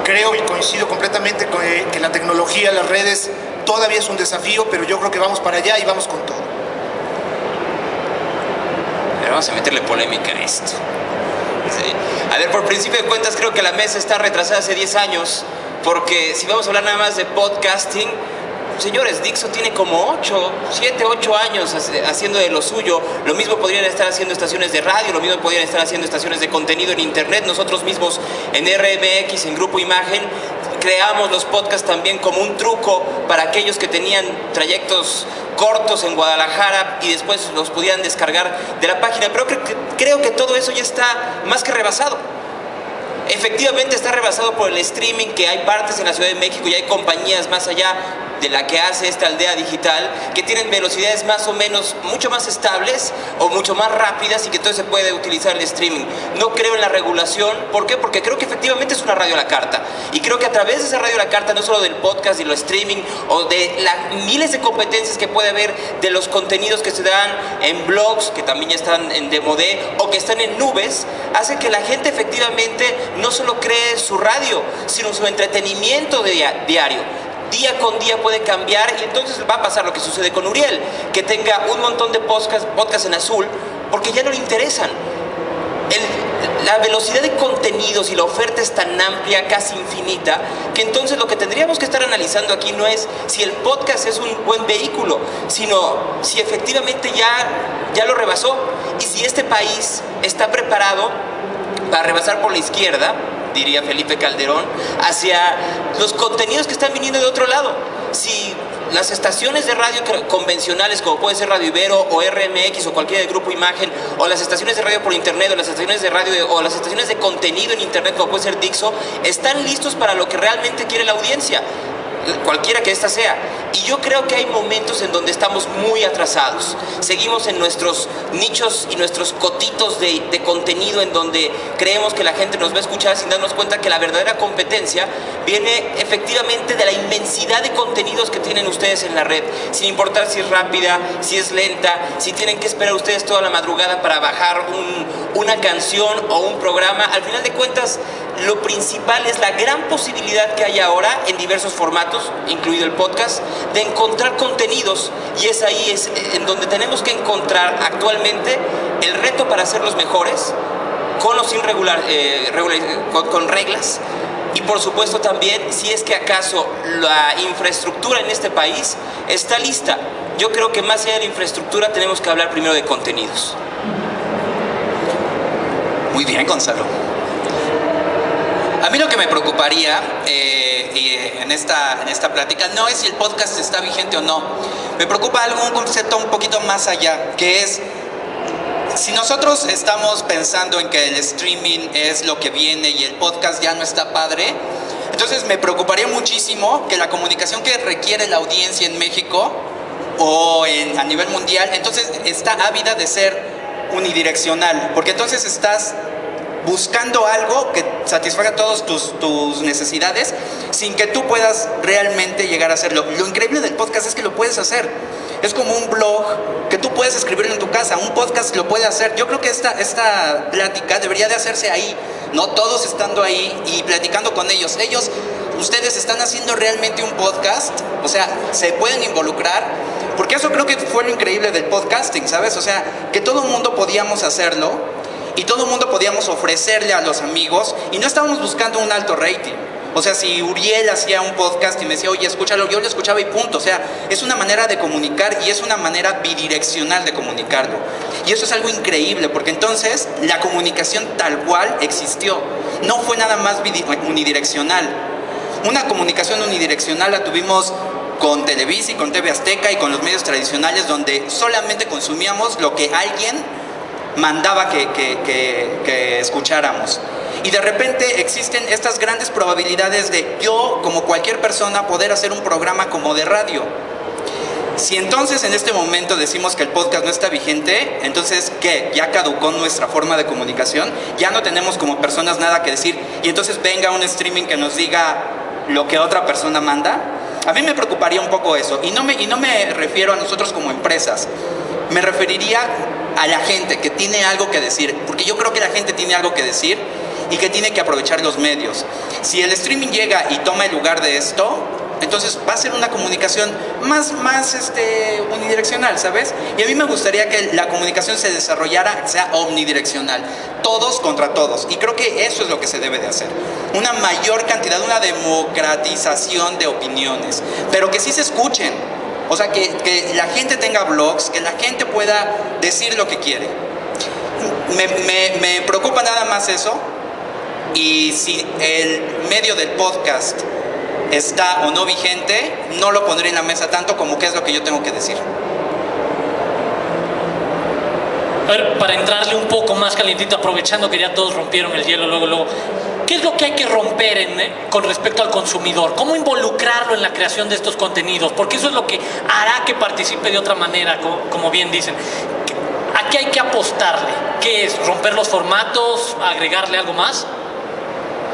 creo y coincido completamente con que la tecnología, las redes, todavía es un desafío, pero yo creo que vamos para allá y vamos con todo. Pero vamos a meterle polémica a esto. Sí. A ver, por principio de cuentas, creo que la mesa está retrasada hace 10 años, porque si vamos a hablar nada más de podcasting, señores, Dixo tiene como 7, 8 años haciendo de lo suyo. Lo mismo podrían estar haciendo estaciones de radio, lo mismo podrían estar haciendo estaciones de contenido en internet. Nosotros mismos en RMX, en Grupo Imagen, creamos los podcasts también como un truco para aquellos que tenían trayectos cortos en Guadalajara y después los pudieran descargar de la página. Pero creo que todo eso ya está más que rebasado. Efectivamente está rebasado por el streaming, que hay partes en la Ciudad de México y hay compañías más allá de la que hace esta aldea digital que tienen velocidades más o menos mucho más estables o mucho más rápidas y que entonces se puede utilizar el streaming. No creo en la regulación. ¿Por qué? Porque creo que efectivamente es una radio a la carta y creo que a través de esa radio a la carta, no solo del podcast y lo streaming o de las miles de competencias que puede haber, de los contenidos que se dan en blogs que también ya están en demodé o que están en nubes, hace que la gente efectivamente no solo cree su radio, sino su entretenimiento diario. Día con día puede cambiar y entonces va a pasar lo que sucede con Uriel, que tenga un montón de podcasts en azul porque ya no le interesan. La velocidad de contenidos y la oferta es tan amplia, casi infinita, que entonces lo que tendríamos que estar analizando aquí no es si el podcast es un buen vehículo, sino si efectivamente ya lo rebasó y si este país está preparado para rebasar por la izquierda, diría Felipe Calderón, hacia los contenidos que están viniendo de otro lado. Si las estaciones de radio convencionales, como puede ser Radio Ibero o RMX o cualquiera de Grupo Imagen, o las estaciones de radio por internet, o las estaciones de radio o las estaciones de contenido en internet, como puede ser Dixo, están listos para lo que realmente quiere la audiencia, cualquiera que ésta sea. Y yo creo que hay momentos en donde estamos muy atrasados. Seguimos en nuestros nichos y nuestros cotitos de contenido en donde creemos que la gente nos va a escuchar sin darnos cuenta que la verdadera competencia viene efectivamente de la inmensidad de contenidos que tienen ustedes en la red, sin importar si es rápida, si es lenta, si tienen que esperar ustedes toda la madrugada para bajar una canción o un programa. Al final de cuentas, lo principal es la gran posibilidad que hay ahora en diversos formatos, incluido el podcast, de encontrar contenidos, y es ahí en donde tenemos que encontrar actualmente el reto para ser los mejores, con o sin con reglas, y por supuesto también si es que acaso la infraestructura en este país está lista. Yo creo que más allá de la infraestructura tenemos que hablar primero de contenidos. Muy bien, Gonzalo. A mí lo que me preocuparía en esta plática no es si el podcast está vigente o no. Me preocupa un concepto un poquito más allá, que es si nosotros estamos pensando en que el streaming es lo que viene y el podcast ya no está padre, entonces me preocuparía muchísimo que la comunicación que requiere la audiencia en México o a nivel mundial, entonces está ávida de ser unidireccional, porque entonces estás buscando algo que satisfaga todas tus necesidades sin que tú puedas realmente llegar a hacerlo. Lo increíble del podcast es que lo puedes hacer. Es como un blog que tú puedes escribirlo en tu casa, un podcast lo puede hacer. Yo creo que esta plática debería de hacerse ahí, no todos estando ahí y platicando con ellos. Ustedes están haciendo realmente un podcast, o sea, se pueden involucrar, porque eso creo que fue lo increíble del podcasting, ¿sabes? O sea, que todo el mundo podíamos hacerlo y todo el mundo podíamos ofrecerle a los amigos y no estábamos buscando un alto rating. O sea, si Uriel hacía un podcast y me decía, oye, escúchalo, yo lo escuchaba y punto. O sea, es una manera de comunicar y es una manera bidireccional de comunicarlo. Y eso es algo increíble, porque entonces la comunicación tal cual existió. No fue nada más unidireccional. Una comunicación unidireccional la tuvimos con Televisa y con TV Azteca y con los medios tradicionales, donde solamente consumíamos lo que alguien mandaba que escucháramos. Y de repente existen estas grandes probabilidades de yo, como cualquier persona, poder hacer un programa como de radio. Si entonces en este momento decimos que el podcast no está vigente, entonces ¿qué? ¿Ya caducó nuestra forma de comunicación? ¿Ya no tenemos como personas nada que decir? Y entonces venga un streaming que nos diga lo que otra persona manda. A mí me preocuparía un poco eso. Y no me refiero a nosotros como empresas. Me referiría a la gente que tiene algo que decir, porque yo creo que la gente tiene algo que decir y que tiene que aprovechar los medios. Si el streaming llega y toma el lugar de esto, entonces va a ser una comunicación más unidireccional, ¿sabes? Y a mí me gustaría que la comunicación se desarrollara, sea omnidireccional, todos contra todos. Y creo que eso es lo que se debe de hacer. Una mayor cantidad, una democratización de opiniones, pero que sí se escuchen. O sea, que la gente tenga blogs, que la gente pueda decir lo que quiere. Me preocupa nada más eso. Y si el medio del podcast está o no vigente, no lo pondré en la mesa tanto como qué es lo que yo tengo que decir. A ver, para entrarle un poco más calientito, aprovechando que ya todos rompieron el hielo luego, ¿qué es lo que hay que romper con respecto al consumidor? ¿Cómo involucrarlo en la creación de estos contenidos? Porque eso es lo que hará que participe de otra manera, como bien dicen. ¿A qué hay que apostarle? ¿Qué es? ¿Romper los formatos? ¿Agregarle algo más?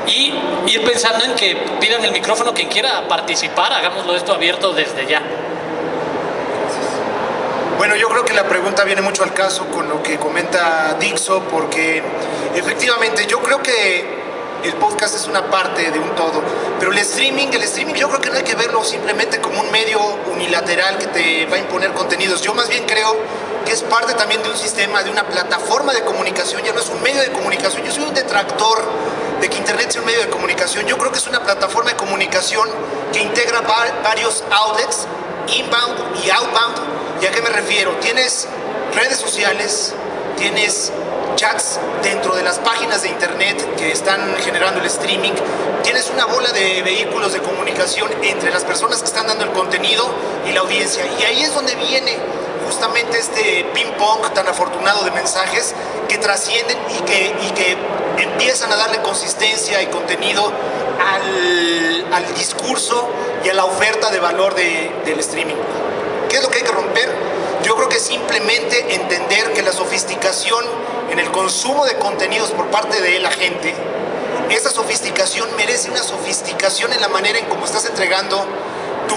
Y ir pensando en que pidan el micrófono quien quiera participar, hagámoslo esto abierto desde ya. Bueno, yo creo que la pregunta viene mucho al caso con lo que comenta Dixo, porque efectivamente yo creo que el podcast es una parte de un todo, pero el streaming yo creo que no hay que verlo simplemente como un medio unilateral que te va a imponer contenidos. Yo más bien creo que es parte también de un sistema, de una plataforma de comunicación, ya no es un medio de comunicación. Yo soy un detractor de que Internet sea un medio de comunicación. Yo creo que es una plataforma de comunicación que integra varios outlets, inbound y outbound. ¿Y a qué me refiero? Tienes redes sociales, tienes chats dentro de las páginas de Internet que están generando el streaming, tienes una bola de vehículos de comunicación entre las personas que están dando el contenido y la audiencia. Y ahí es donde viene justamente este ping-pong tan afortunado de mensajes que trascienden y que empiezan a darle consistencia y contenido al discurso y a la oferta de valor del streaming. ¿Qué es lo que hay que romper? Yo creo que simplemente entender que la sofisticación en el consumo de contenidos por parte de la gente, esa sofisticación merece una sofisticación en la manera en cómo estás entregando tu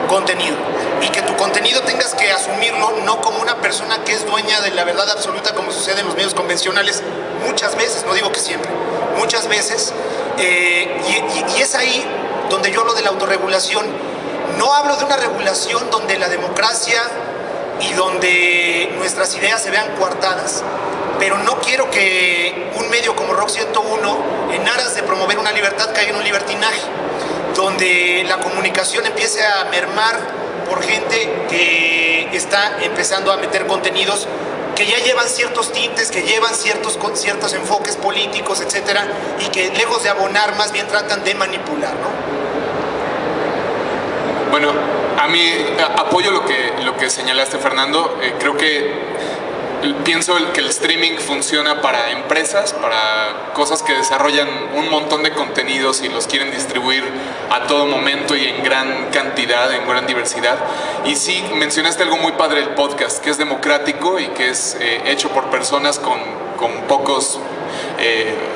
contenido, y que tu contenido tengas que asumirlo no como una persona que es dueña de la verdad absoluta, como sucede en los medios convencionales muchas veces, no digo que siempre, muchas veces, y es ahí donde yo hablo de la autorregulación. No hablo de una regulación donde la democracia y donde nuestras ideas se vean coartadas, pero no quiero que un medio como Rock 101, en aras de promover una libertad, caiga en un libertinaje, donde la comunicación empiece a mermar por gente que está empezando a meter contenidos que ya llevan ciertos tintes, que llevan ciertos enfoques políticos, etcétera, y que lejos de abonar, más bien tratan de manipular, ¿no? Bueno, a mí apoyo lo que señalaste, Fernando. Creo que pienso que el streaming funciona para empresas, para cosas que desarrollan un montón de contenidos y los quieren distribuir a todo momento y en gran cantidad, en gran diversidad. Y sí, mencionaste algo muy padre del podcast, que es democrático y que es hecho por personas con pocos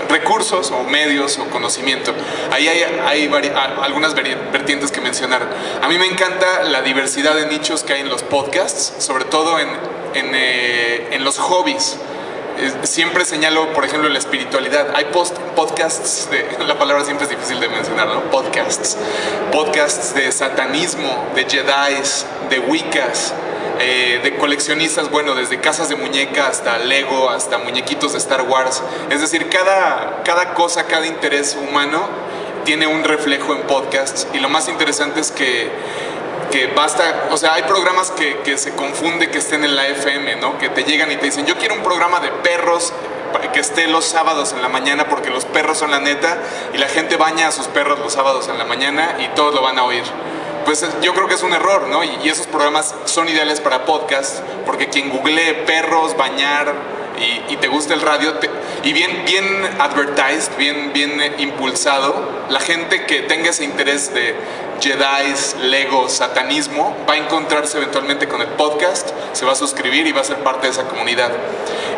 recursos o medios o conocimiento. Ahí hay algunas vertientes que mencionar. A mí me encanta la diversidad de nichos que hay en los podcasts, sobre todo en los hobbies. Siempre señalo, por ejemplo, la espiritualidad. Hay podcasts la palabra siempre es difícil de mencionar, ¿no? Podcasts de satanismo, de jedis, de wiccas, de coleccionistas, bueno, desde casas de muñeca hasta Lego, hasta muñequitos de Star Wars. Es decir, cada cosa, cada interés humano tiene un reflejo en podcasts, y lo más interesante es que basta, o sea, hay programas que se confunde que estén en la FM, ¿no? Que te llegan y te dicen, yo quiero un programa de perros que esté los sábados en la mañana porque los perros son la neta, y la gente baña a sus perros los sábados en la mañana y todos lo van a oír. Pues yo creo que es un error, ¿no? Y esos programas son ideales para podcast, porque quien googlee perros, bañar y te gusta el radio, y bien advertised, bien impulsado, la gente que tenga ese interés de jedis, Lego, satanismo, va a encontrarse eventualmente con el podcast, se va a suscribir y va a ser parte de esa comunidad.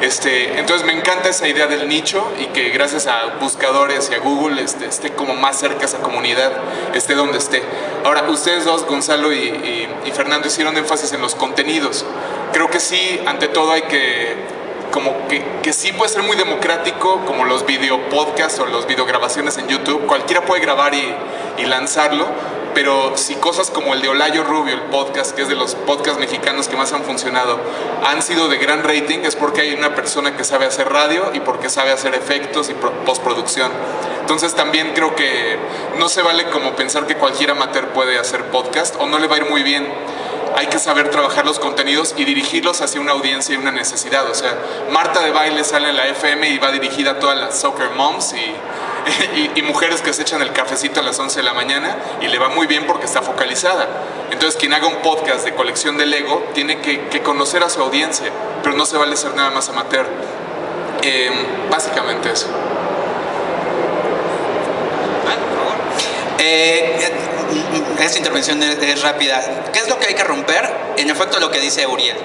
Entonces me encanta esa idea del nicho, y que gracias a buscadores y a Google esté como más cerca esa comunidad, esté donde esté. Ahora, ustedes dos, Gonzalo y Fernando, hicieron énfasis en los contenidos. Creo que sí, ante todo hay que como que sí puede ser muy democrático, como los video podcasts o los videograbaciones en YouTube. Cualquiera puede grabar y lanzarlo, pero si cosas como el de Olayo Rubio, el podcast, que es de los podcasts mexicanos que más han funcionado, han sido de gran rating, es porque hay una persona que sabe hacer radio y porque sabe hacer efectos y postproducción. Entonces también creo que no se vale como pensar que cualquier amateur puede hacer podcast o no le va a ir muy bien. Hay que saber trabajar los contenidos y dirigirlos hacia una audiencia y una necesidad. O sea, Marta de Baile sale en la FM y va dirigida a todas las soccer moms y mujeres que se echan el cafecito a las 11 de la mañana y le va muy bien porque está focalizada. Entonces, quien haga un podcast de colección de Lego tiene que conocer a su audiencia, pero no se vale ser nada más amateur. Básicamente eso. Esta intervención es rápida. ¿Qué es lo que hay que romper? En efecto, lo que dice Uriel.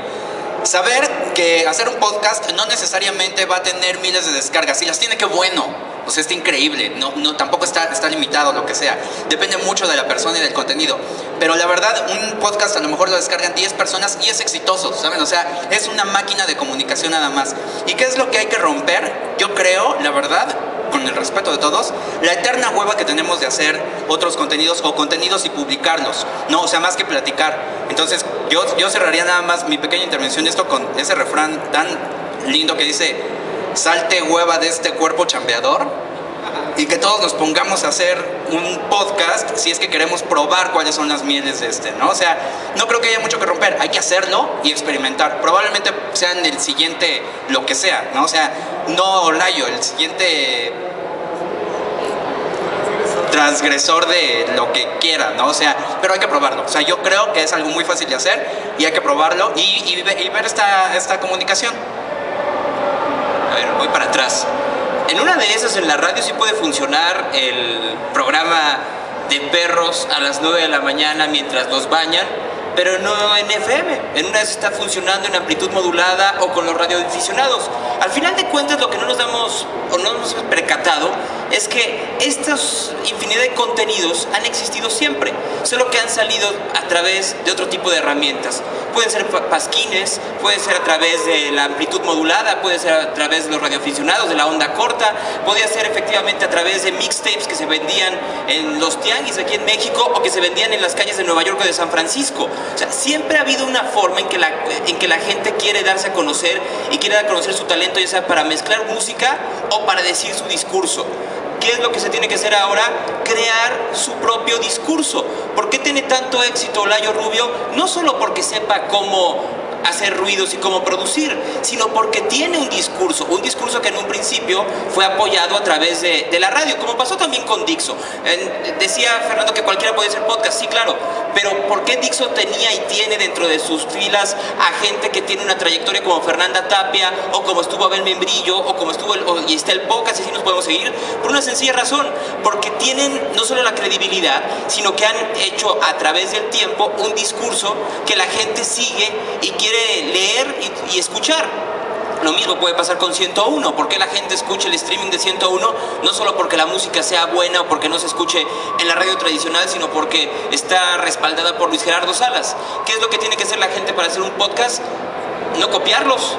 Saber que hacer un podcast no necesariamente va a tener miles de descargas. Si las tiene, qué bueno. O sea, está increíble. Tampoco está limitado, lo que sea. Depende mucho de la persona y del contenido. Pero la verdad, un podcast a lo mejor lo descargan 10 personas y es exitoso, ¿saben? O sea, es una máquina de comunicación nada más. ¿Y qué es lo que hay que romper? Yo creo, la verdad, con el respeto de todos, la eterna hueva que tenemos de hacer otros contenidos o contenidos y publicarlos, ¿no? O sea, más que platicar. Entonces, yo cerraría nada más mi pequeña intervención esto con ese refrán tan lindo que dice: salte hueva de este cuerpo chambeador. Y que todos nos pongamos a hacer un podcast si es que queremos probar cuáles son las mieles de ¿no? O sea, no creo que haya mucho que romper, hay que hacerlo y experimentar. Probablemente sean el siguiente lo que sea, ¿no? O sea, no Olayo, el siguiente transgresor de lo que quiera, ¿no? O sea, pero hay que probarlo. O sea, yo creo que es algo muy fácil de hacer y hay que probarlo y ver esta comunicación. A ver, voy para atrás. En una de esas, en la radio sí puede funcionar el programa de perros a las 9 de la mañana mientras los bañan, pero no en FM. En una vez está funcionando en amplitud modulada o con los radioaficionados. Al final de cuentas, lo que no nos damos o no nos hemos percatado es que estos infinidad de contenidos han existido siempre, solo que han salido a través de otro tipo de herramientas. Pueden ser pasquines, puede ser a través de la amplitud modulada, puede ser a través de los radioaficionados, de la onda corta, podría ser efectivamente a través de mixtapes que se vendían en los tianguis aquí en México o que se vendían en las calles de Nueva York o de San Francisco. O sea, siempre ha habido una forma en que la gente quiere darse a conocer y quiere dar a conocer su talento, ya sea para mezclar música o para decir su discurso. ¿Qué es lo que se tiene que hacer ahora? Crear su propio discurso. ¿Por qué tiene tanto éxito Olayo Rubio? No solo porque sepa cómo hacer ruidos y cómo producir, sino porque tiene un discurso que en un principio fue apoyado a través de la radio, como pasó también con Dixo. Decía Fernando que cualquiera puede hacer podcast, sí, claro, pero ¿por qué Dixo tenía y tiene dentro de sus filas a gente que tiene una trayectoria como Fernanda Tapia, o como estuvo Abel Membrillo, o como estuvo y está el podcast, y así nos podemos seguir? Por una sencilla razón, porque tienen no solo la credibilidad, sino que han hecho a través del tiempo un discurso que la gente sigue y quiere leer y escuchar. Lo mismo puede pasar con 101. ¿Por qué la gente escucha el streaming de 101? No solo porque la música sea buena o porque no se escuche en la radio tradicional, sino porque está respaldada por Luis Gerardo Salas. ¿Qué es lo que tiene que hacer la gente para hacer un podcast? No copiarlos.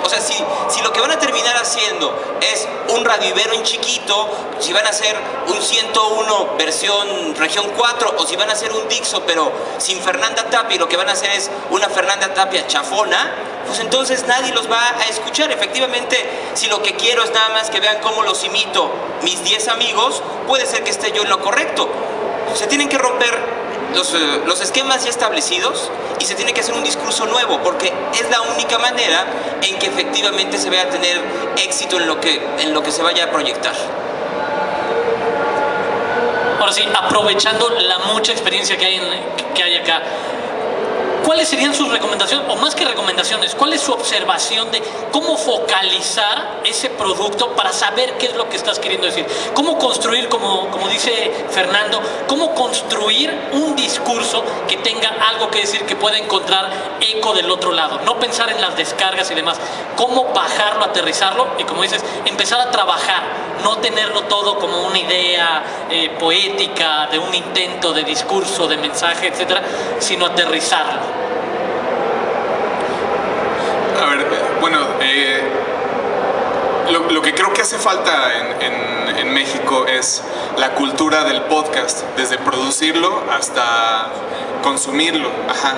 O sea, si lo que van a terminar haciendo es un Radio Ibero en chiquito, si van a hacer un 101 versión región 4, o si van a hacer un Dixo pero sin Fernanda Tapia, y lo que van a hacer es una Fernanda Tapia chafona, pues entonces nadie los va a escuchar. Efectivamente, si lo que quiero es nada más que vean cómo los imito mis 10 amigos, puede ser que esté yo en lo correcto. Se tienen que romper los esquemas ya establecidos y se tiene que hacer un discurso nuevo, porque es la única manera en que efectivamente se vaya a tener éxito en lo que se vaya a proyectar. Ahora sí, aprovechando la mucha experiencia que hay acá, ¿cuáles serían sus recomendaciones? O más que recomendaciones, ¿cuál es su observación de cómo focalizar ese producto para saber qué es lo que estás queriendo decir? ¿Cómo construir, como dice Fernando, cómo construir un discurso que tenga algo que decir, que pueda encontrar eco del otro lado? No pensar en las descargas y demás. ¿Cómo bajarlo, aterrizarlo? Y como dices, empezar a trabajar, no tenerlo todo como una idea poética, de un intento de discurso, de mensaje, etcétera, sino aterrizarlo. A ver, bueno, lo que creo que hace falta en México es la cultura del podcast, desde producirlo hasta consumirlo. Ajá.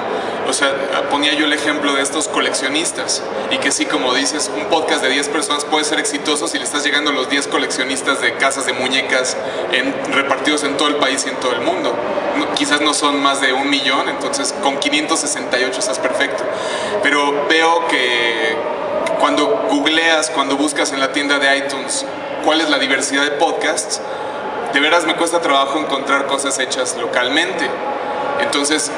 O sea, ponía yo el ejemplo de estos coleccionistas y que sí, como dices, un podcast de 10 personas puede ser exitoso si le estás llegando a los 10 coleccionistas de casas de muñecas repartidos en todo el país y en todo el mundo. Quizás no son más de 1 millón, entonces con 568 estás perfecto. Pero veo que cuando googleas, cuando buscas en la tienda de iTunes cuál es la diversidad de podcasts, de veras me cuesta trabajo encontrar cosas hechas localmente. Entonces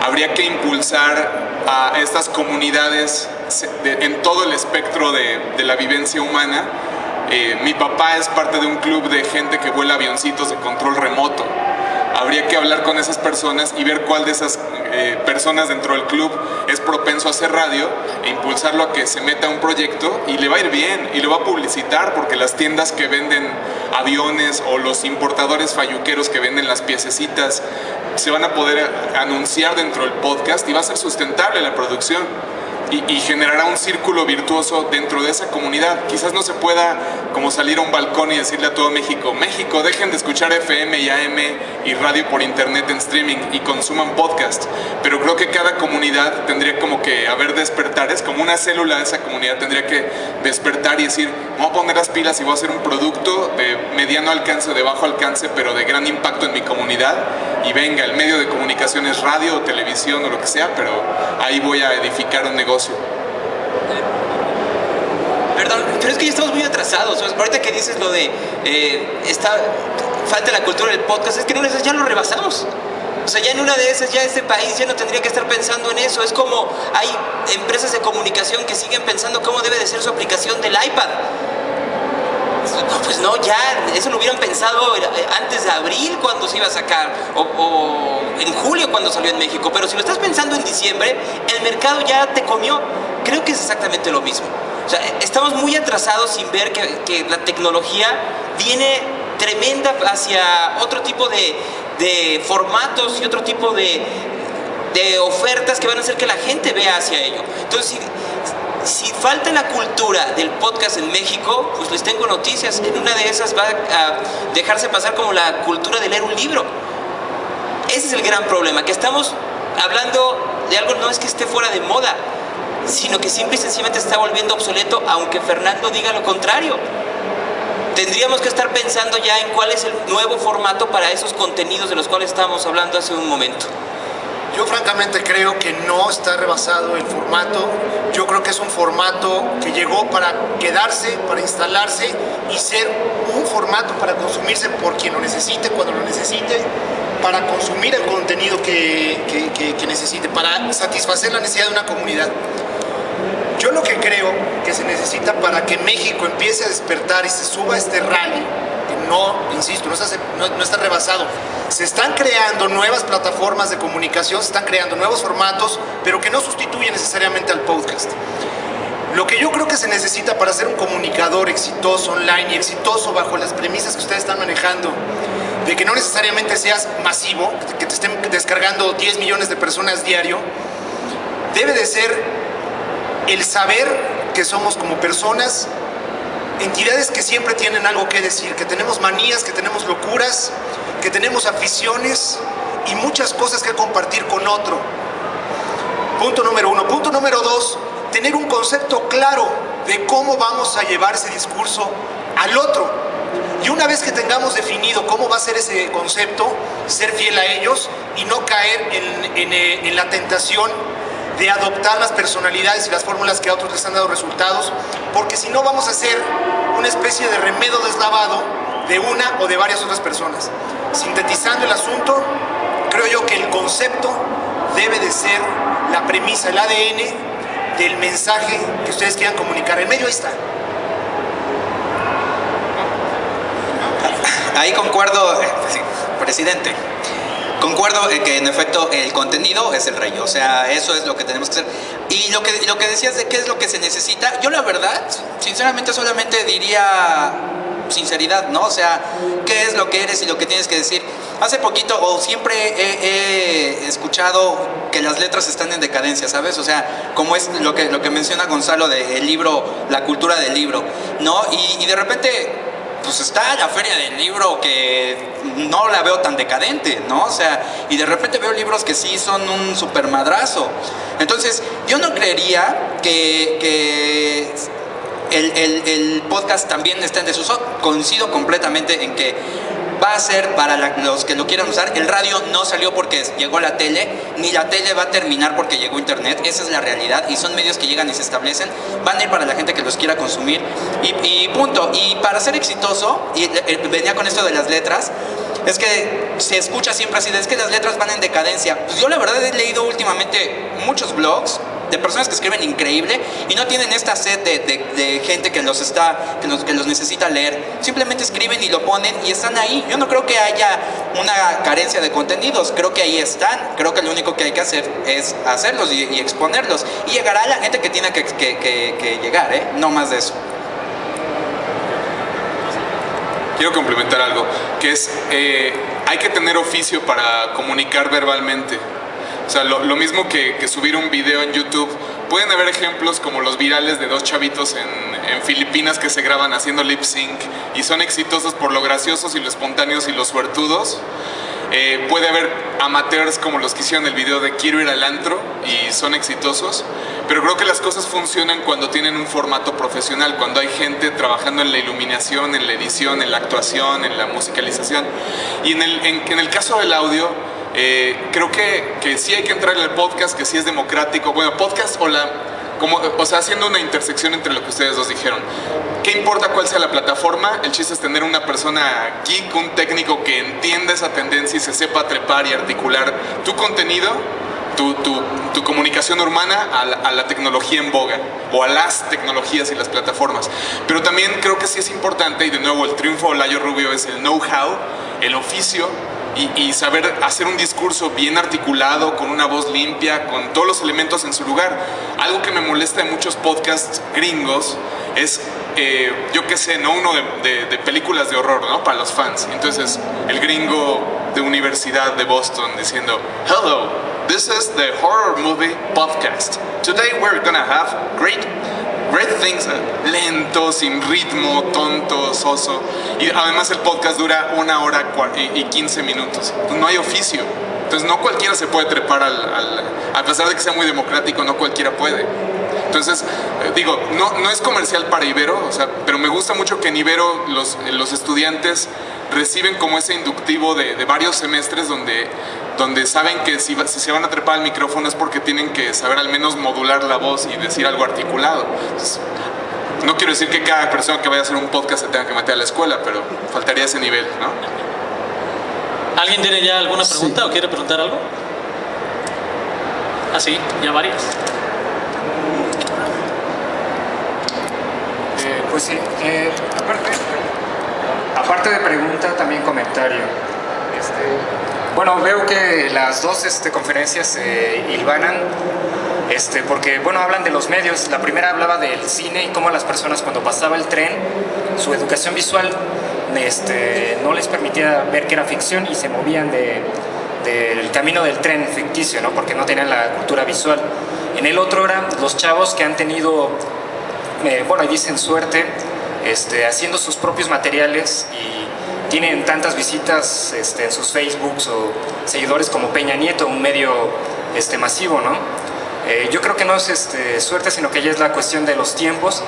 habría que impulsar a estas comunidades en todo el espectro de la vivencia humana. Mi papá es parte de un club de gente que vuela avioncitos de control remoto. Habría que hablar con esas personas y ver cuál de esas personas dentro del club es propenso a hacer radio e impulsarlo a que se meta a un proyecto y le va a ir bien y lo va a publicitar, porque las tiendas que venden aviones o los importadores falluqueros que venden las piececitas se van a poder anunciar dentro del podcast y va a ser sustentable la producción. Y generará un círculo virtuoso dentro de esa comunidad. Quizás no se pueda como salir a un balcón y decirle a todo México: México, dejen de escuchar FM y AM y radio por internet en streaming y consuman podcast. Pero creo que cada comunidad tendría como que haber despertares, como una célula de esa comunidad tendría que despertar y decir: voy a poner las pilas y voy a hacer un producto de mediano alcance o de bajo alcance, pero de gran impacto en mi comunidad. Y venga, el medio de comunicación es radio o televisión o lo que sea, pero ahí voy a edificar un negocio. Perdón, pero es que ya estamos muy atrasados. O sea, ahorita que dices lo de falta la cultura del podcast, es que en una de esas ya lo rebasamos. O sea, ya en una de esas ya este país ya no tendría que estar pensando en eso. Es como hay empresas de comunicación que siguen pensando cómo debe de ser su aplicación del iPad. No, pues no, ya eso lo hubieran pensado antes de abril cuando se iba a sacar, o en julio cuando salió en México. Pero si lo estás pensando en diciembre, el mercado ya te comió. Creo que es exactamente lo mismo. O sea, estamos muy atrasados sin ver que la tecnología viene tremenda hacia otro tipo de formatos y otro tipo de ofertas que van a hacer que la gente vea hacia ello. Entonces, si falta la cultura del podcast en México, pues les tengo noticias. En una de esas va a dejarse pasar como la cultura de leer un libro. Ese es el gran problema, que estamos hablando de algo, no es que esté fuera de moda, sino que simple y sencillamente se está volviendo obsoleto, aunque Fernando diga lo contrario. Tendríamos que estar pensando ya en cuál es el nuevo formato para esos contenidos de los cuales estábamos hablando hace un momento. Yo francamente creo que no está rebasado el formato. Yo creo que es un formato que llegó para quedarse, para instalarse y ser un formato para consumirse por quien lo necesite, cuando lo necesite, para consumir el contenido que necesite, para satisfacer la necesidad de una comunidad. Yo lo que creo que se necesita para que México empiece a despertar y se suba a este rally, que no, insisto, no está rebasado. Se están creando nuevas plataformas de comunicación, se están creando nuevos formatos, pero que no sustituyen necesariamente al podcast. Lo que yo creo que se necesita para ser un comunicador exitoso online y exitoso bajo las premisas que ustedes están manejando, de que no necesariamente seas masivo, que te estén descargando 10 millones de personas diario, debe de ser el saber que somos como personas, entidades que siempre tienen algo que decir, que tenemos manías, que tenemos locuras, que tenemos aficiones y muchas cosas que compartir con otro. Punto número 1. Punto número 2, tener un concepto claro de cómo vamos a llevar ese discurso al otro. Y una vez que tengamos definido cómo va a ser ese concepto, ser fiel a ellos y no caer en la tentación de adoptar las personalidades y las fórmulas que a otros les han dado resultados, porque si no vamos a hacer una especie de remedio deslavado de una o de varias otras personas. Sintetizando el asunto, creo yo que el concepto debe de ser la premisa, el ADN del mensaje que ustedes quieran comunicar. El medio ahí está. Ahí concuerdo, sí, presidente. Concuerdo que en efecto el contenido es el rey, o sea, eso es lo que tenemos que hacer. Y lo que decías de qué es lo que se necesita, yo la verdad, sinceramente solamente diría sinceridad, ¿no? O sea, ¿qué es lo que eres y lo que tienes que decir? Hace poquito, o siempre he escuchado que las letras están en decadencia, ¿sabes? O sea, como es lo que menciona Gonzalo del libro, la cultura del libro, ¿no? Y de repente, pues está la feria del libro que no la veo tan decadente, ¿no? O sea, y de repente veo libros que sí son un super madrazo. Entonces, yo no creería que el podcast también está en desuso. Coincido completamente en que va a ser para los que lo quieran usar. El radio no salió porque llegó la tele, ni la tele va a terminar porque llegó internet. Esa es la realidad y son medios que llegan y se establecen. Van a ir para la gente que los quiera consumir y punto. Y para ser exitoso, y venía con esto de las letras, es que se escucha siempre así, es que las letras van en decadencia. Pues yo la verdad he leído últimamente muchos blogs de personas que escriben increíble y no tienen esta sed de gente que los necesita leer. Simplemente escriben y lo ponen y están ahí. Yo no creo que haya una carencia de contenidos, creo que ahí están. Creo que lo único que hay que hacer es hacerlos y exponerlos. Y llegará la gente que tiene que llegar, no más de eso. Quiero complementar algo, que es, hay que tener oficio para comunicar verbalmente. O sea, lo mismo que subir un video en YouTube. Pueden haber ejemplos como los virales de dos chavitos en Filipinas que se graban haciendo lip sync y son exitosos por lo graciosos y lo espontáneos y los suertudos. Puede haber amateurs como los que hicieron el video de Quiero ir al antro y son exitosos, pero creo que las cosas funcionan cuando tienen un formato profesional, cuando hay gente trabajando en la iluminación, en la edición, en la actuación, en la musicalización. Y en el caso del audio, creo que sí hay que entrar en el podcast, que sí es democrático. Bueno, podcast o sea, haciendo una intersección entre lo que ustedes dos dijeron. ¿Qué importa cuál sea la plataforma? El chiste es tener una persona geek, un técnico que entienda esa tendencia y se sepa trepar y articular tu contenido, tu comunicación urbana a la tecnología en boga o a las tecnologías y las plataformas. Pero también creo que sí es importante, y de nuevo el triunfo de Layo Rubio es el know-how, el oficio, y saber hacer un discurso bien articulado, con una voz limpia, con todos los elementos en su lugar. Algo que me molesta en muchos podcasts gringos es, yo qué sé, ¿no? Uno de películas de horror, ¿no? Para los fans. Entonces, el gringo de universidad de Boston diciendo, "Hello, this is the horror movie podcast. Today we're gonna have great things", lento, sin ritmo, tonto, soso. Y además el podcast dura 1 hora y 15 minutos. Entonces no hay oficio. Entonces no cualquiera se puede trepar a pesar de que sea muy democrático, no cualquiera puede. Entonces, digo, no es comercial para Ibero, o sea, pero me gusta mucho que en Ibero los estudiantes reciben como ese inductivo de varios semestres donde saben que si se van a trepar al micrófono es porque tienen que saber al menos modular la voz y decir algo articulado. Entonces, no quiero decir que cada persona que vaya a hacer un podcast se tenga que meter a la escuela, pero faltaría ese nivel, ¿no? ¿Alguien tiene ya alguna pregunta o quiere preguntar algo? Ah, sí, ya varias. Pues sí, aparte de pregunta, también comentario. Bueno, veo que las dos conferencias se hilvanan, porque, bueno, hablan de los medios. La primera hablaba del cine y cómo a las personas cuando pasaba el tren, su educación visual no les permitía ver que era ficción y se movían del camino del tren ficticio, ¿no? Porque no tenían la cultura visual. En el otro era los chavos que han tenido, bueno, ahí dicen suerte, haciendo sus propios materiales y tienen tantas visitas en sus Facebooks o seguidores como Peña Nieto, un medio masivo, ¿no? Yo creo que no es suerte, sino que ya es la cuestión de los tiempos,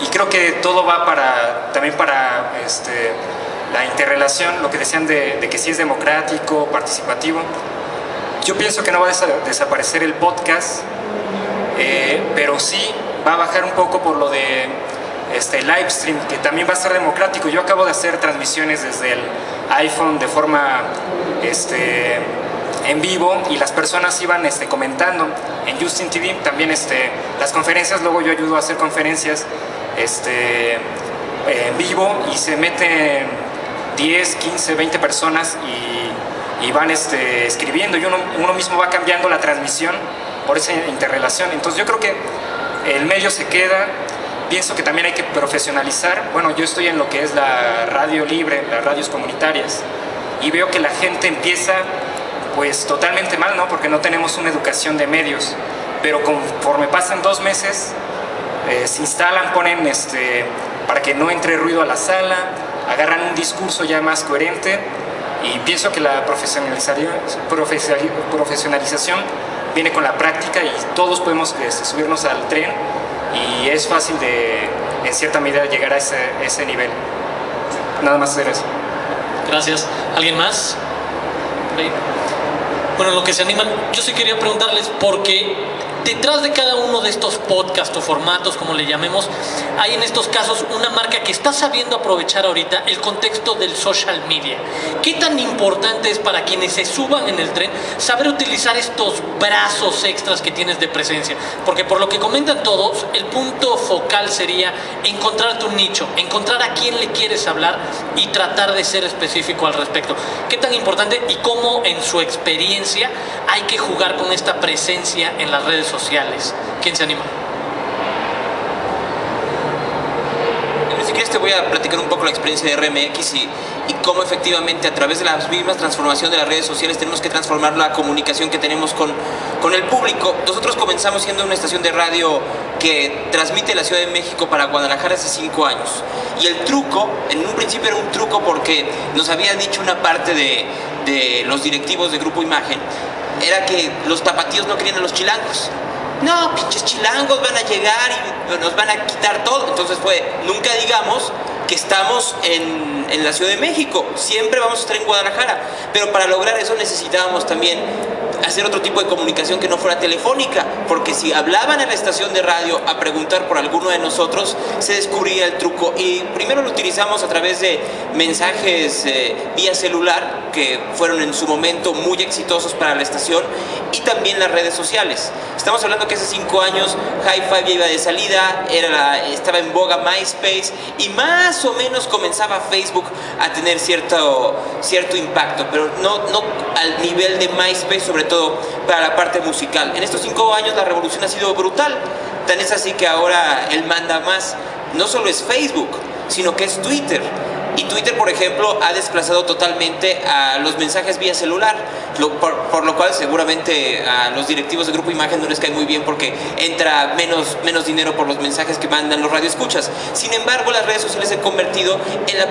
y creo que todo va también para la interrelación, lo que decían de que sí es democrático, participativo. Yo pienso que no va a desaparecer el podcast, pero sí va a bajar un poco por lo de live stream, que también va a ser democrático. Yo acabo de hacer transmisiones desde el iPhone de forma en vivo y las personas iban comentando en Justin TV. También las conferencias, luego yo ayudo a hacer conferencias en vivo y se meten 10, 15, 20 personas y van escribiendo, y uno mismo va cambiando la transmisión por esa interrelación. Entonces yo creo que el medio se queda, pienso que también hay que profesionalizar. Bueno, yo estoy en lo que es la radio libre, las radios comunitarias, y veo que la gente empieza pues totalmente mal, ¿no? Porque no tenemos una educación de medios, pero conforme pasan 2 meses, se instalan, ponen para que no entre ruido a la sala, agarran un discurso ya más coherente, y pienso que la profesionalización viene con la práctica, y todos podemos subirnos al tren, y es fácil en cierta medida llegar a ese nivel. Nada más hacer eso. Gracias. ¿Alguien más? ¿Sí? Bueno, lo que se animan, yo sí quería preguntarles, porque detrás de cada uno de estos podcasts o formatos, como le llamemos, hay en estos casos una marca que está sabiendo aprovechar ahorita el contexto del social media. ¿Qué tan importante es para quienes se suban en el tren saber utilizar estos brazos extras que tienes de presencia? Porque por lo que comentan todos, el punto focal sería encontrar tu nicho, encontrar a quién le quieres hablar y tratar de ser específico al respecto. ¿Qué tan importante y cómo en su experiencia hay que jugar con esta presencia en las redes sociales? ¿Quién se anima? Si quieres te voy a platicar un poco la experiencia de RMX y cómo efectivamente a través de las mismas transformación de las redes sociales tenemos que transformar la comunicación que tenemos con el público. Nosotros comenzamos siendo una estación de radio que transmite la Ciudad de México para Guadalajara hace 5 años. Y el truco, en un principio era un truco porque nos había dicho una parte de los directivos de Grupo Imagen, era que los tapatíos no querían a los chilangos. No, pinches chilangos van a llegar y nos van a quitar todo. Entonces nunca digamos que estamos en la Ciudad de México, siempre vamos a estar en Guadalajara. Pero para lograr eso necesitábamos también hacer otro tipo de comunicación que no fuera telefónica, porque si hablaban en la estación de radio a preguntar por alguno de nosotros, se descubría el truco. Y primero lo utilizamos a través de mensajes vía celular, que fueron en su momento muy exitosos para la estación, y también las redes sociales. Estamos hablando que hace 5 años Hi-Fi ya iba de salida, estaba en boga MySpace, y más o menos comenzaba Facebook a tener cierto impacto, pero no al nivel de MySpace, sobre todo para la parte musical. En estos 5 años la revolución ha sido brutal, tan es así que ahora el manda más no solo es Facebook, sino que es Twitter. Y Twitter, por ejemplo, ha desplazado totalmente a los mensajes vía celular, por lo cual seguramente a los directivos de Grupo Imagen no les cae muy bien, porque entra menos dinero por los mensajes que mandan los radioescuchas. Sin embargo, las redes sociales se han convertido en la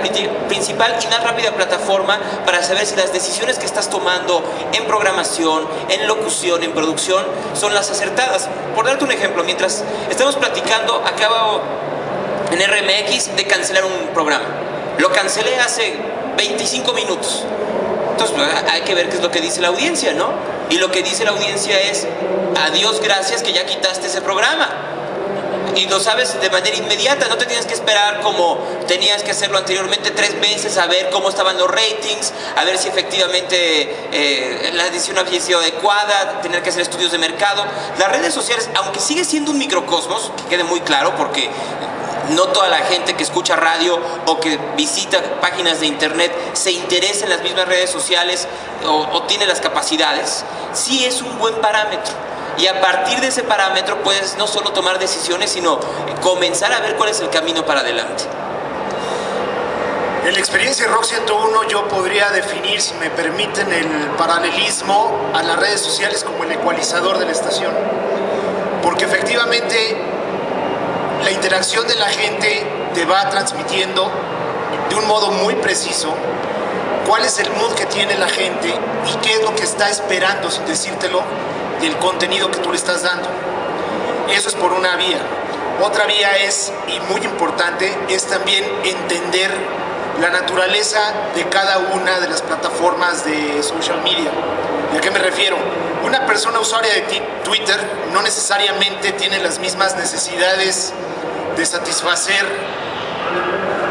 principal y más rápida plataforma para saber si las decisiones que estás tomando en programación, en locución, en producción, son las acertadas. Por darte un ejemplo, mientras estamos platicando, acabo en RMX de cancelar un programa. Lo cancelé hace 25 minutos. Entonces hay que ver qué es lo que dice la audiencia, ¿no? Y lo que dice la audiencia es: adiós, gracias, que ya quitaste ese programa. Y lo sabes de manera inmediata, no te tienes que esperar como tenías que hacerlo anteriormente 3 veces a ver cómo estaban los ratings, a ver si efectivamente la edición había sido adecuada, tener que hacer estudios de mercado. Las redes sociales, aunque sigue siendo un microcosmos, que quede muy claro, porque no toda la gente que escucha radio o que visita páginas de internet se interesa en las mismas redes sociales o tiene las capacidades, sí es un buen parámetro. Y a partir de ese parámetro puedes no solo tomar decisiones, sino comenzar a ver cuál es el camino para adelante. En la experiencia de Rock 101 yo podría definir, si me permiten, el paralelismo a las redes sociales como el ecualizador de la estación. Porque efectivamente la interacción de la gente te va transmitiendo de un modo muy preciso cuál es el mood que tiene la gente y qué es lo que está esperando, sin decírtelo, del contenido que tú le estás dando. Eso es por una vía. Otra vía es, y muy importante, es también entender la naturaleza de cada una de las plataformas de social media. ¿Y a qué me refiero? Una persona usuaria de Twitter no necesariamente tiene las mismas necesidades de satisfacer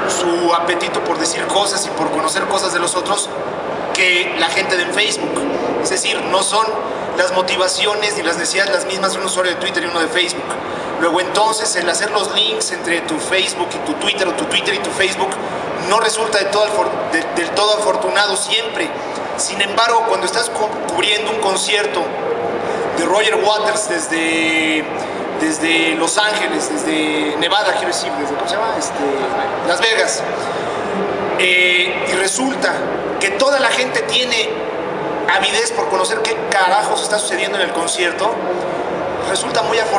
su apetito por decir cosas y por conocer cosas de los otros que la gente de Facebook. Es decir, no son las motivaciones ni las necesidades las mismas de un usuario de Twitter y uno de Facebook. Luego entonces el hacer los links entre tu Facebook y tu Twitter, o tu Twitter y tu Facebook, no resulta del todo afortunado siempre. Sin embargo, cuando estás cubriendo un concierto de Roger Waters desde Los Ángeles, desde Nevada, quiero decir, desde, ¿cómo se llama? Las Vegas. Y resulta que toda la gente tiene avidez por conocer qué carajos está sucediendo en el concierto. Resulta muy afortunado.